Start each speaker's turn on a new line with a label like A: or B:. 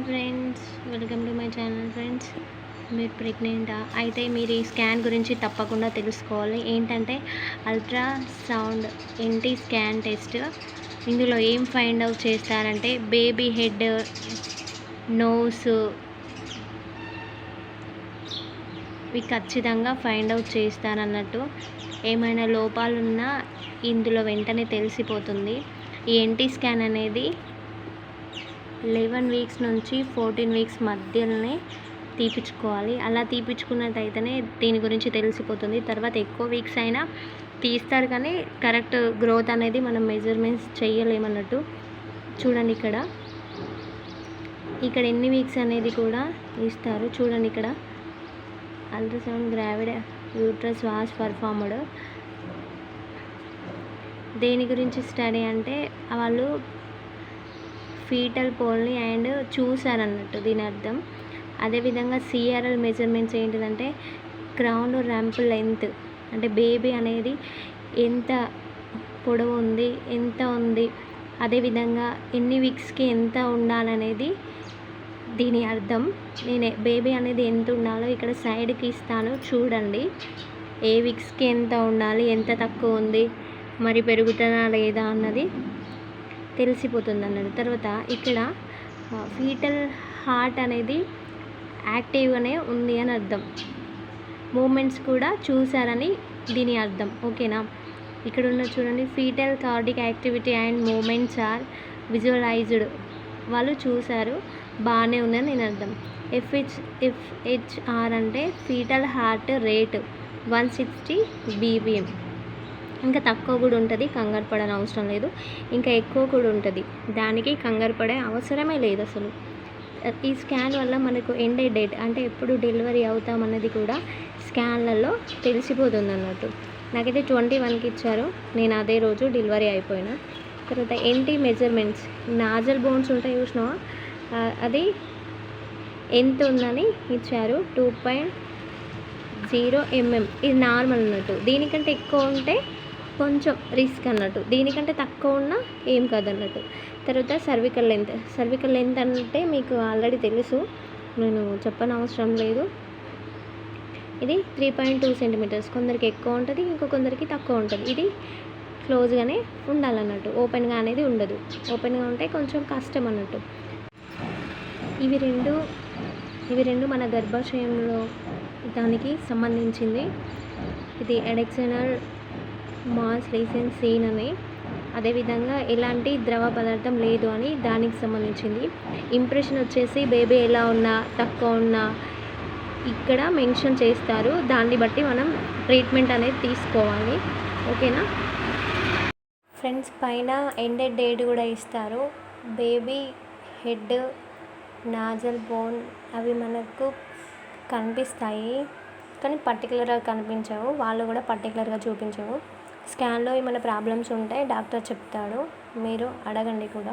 A: Friends, welcome to my channel. Friends, మీరు ప్రెగ్నెంటా? అయితే మీరు ఈ స్కాన్ గురించి తప్పకుండా తెలుసుకోవాలి. ఏంటంటే అల్ట్రాసౌండ్ ఎన్టీ స్కాన్ టెస్ట్. ఇందులో ఏం ఫైండ్ అవుట్ చేస్తారంటే బేబీ హెడ్, నోస్ ఇవి ఖచ్చితంగా ఫైండ్ అవుట్ చేస్తారన్నట్టు. ఏమైనా లోపాలున్నా ఇందులో వెంటనే తెలిసిపోతుంది. ఈ ఎన్టీ స్కాన్ అనేది 11 వీక్స్ నుంచి 14 వీక్స్ మధ్యలోనే తీపించుకోవాలి. అలా తీపించుకున్నట్టయితేనే దీని గురించి తెలిసిపోతుంది. తర్వాత ఎక్కువ వీక్స్ అయినా తీస్తారు, కానీ కరెక్ట్ గ్రోత్ అనేది మనం మెజర్మెంట్స్ చేయలేమన్నట్టు. చూడండి ఇక్కడ ఎన్ని వీక్స్ అనేది కూడా ఇస్తారు. చూడండి ఇక్కడ ultrasound gravid uterus was performed. దేని గురించి స్టడీ అంటే వాళ్ళు ఫీటల్ పోల్ని అండ్ చూసారన్నట్టు దీని అర్థం. అదేవిధంగా సిఆర్ఎల్ మెజర్మెంట్స్ ఏంటిదంటే క్రౌన్ ర్యాంప్ లెంత్, అంటే బేబీ అనేది ఎంత పొడవు ఉంది, ఎంత ఉంది, అదేవిధంగా ఎన్ని వీక్స్కి ఎంత ఉండాలనేది దీని అర్థం. నేను బేబీ అనేది ఎంత ఉండాలో ఇక్కడ సైడ్కి ఇస్తాను, చూడండి. ఏ వీక్స్కి ఎంత ఉండాలి, ఎంత తక్కువ ఉంది, మరి పెరుగుతుందా లేదా అన్నది తెలిసిపోతుంది అన్నది. తర్వాత ఇక్కడ ఫీటల్ హార్ట్ అనేది యాక్టివ్గానే ఉంది అని అర్థం. మూమెంట్స్ కూడా చూసారని దీని అర్థం. ఓకేనా? ఇక్కడ ఉన్న చూడండి, fetal cardiac activity and movements are visualised. వాళ్ళు చూసారు, బాగానే ఉందని నేను అర్థం. ఎఫ్హెచ్ఆర్ అంటే ఫీటల్ హార్ట్ రేట్ 160 BPM. ఇంకా తక్కువ కూడా ఉంటుంది, కంగారు పడని అవసరం లేదు. ఇంకా ఎక్కువ కూడా ఉంటుంది, దానికి కంగారు పడే అవసరమే లేదు అసలు. ఈ స్కాన్ వల్ల మనకు ఎండెడ్ డేట్ అంటే ఎప్పుడు డెలివరీ అవుతామన్నది కూడా స్కాన్లలో తెలిసిపోతుంది అన్నట్టు. నాకైతే 21కి ఇచ్చారు, నేను అదే రోజు డెలివరీ అయిపోయినా. తర్వాత ఎన్టీ మెజర్మెంట్స్, నాజల్ బోన్స్ ఉంటాయి చూసినావా, అది ఎంత ఉందని ఇచ్చారు. 2.0 mm. ఇది నార్మల్ అన్నట్టు. దీనికంటే ఎక్కువ ఉంటే కొంచెం రిస్క్ అన్నట్టు, దీనికంటే తక్కువ ఉన్నా ఏం కాదన్నట్టు. తర్వాత సర్వికల్ లెంత్ అంటే మీకు ఆల్రెడీ తెలుసు, నేను చెప్పనవసరం లేదు. ఇది 3.2 cm. కొందరికి ఎక్కువ ఉంటుంది, ఇంకొందరికి తక్కువ ఉంటుంది. ఇది క్లోజ్గానే ఉండాలన్నట్టు, ఓపెన్గా అనేది ఉండదు. ఓపెన్గా ఉంటే కొంచెం కష్టం అన్నట్టు. ఇవి రెండు మన గర్భాశయంలో దానికి సంబంధించింది. ఇది ఎడెక్సనల్ మాస్ లీసెన్ సీన్ అని, అదేవిధంగా ఎలాంటి ద్రవ పదార్థం లేదు అని దానికి సంబంధించింది. ఇంప్రెషన్ వచ్చేసి బేబీ ఎలా ఉన్నా తక్కువ ఉన్నా ఇక్కడ మెన్షన్ చేస్తారు, దాన్ని బట్టి మనం ట్రీట్మెంట్ అనేది తీసుకోవాలి. ఓకేనా ఫ్రెండ్స్? పైన ఎండెడ్ డేట్ కూడా ఇస్తారు. బేబీ హెడ్, నాజల్ బోన్ అవి మనకు కనిపిస్తాయి, కానీ పర్టికులర్గా కనిపించవు. వాళ్ళు కూడా పర్టికులర్గా చూపించవు. స్కాన్లో ఏమైనా ప్రాబ్లమ్స్ ఉంటే డాక్టర్ చెప్తాడు, మీరు అడగండి కూడా.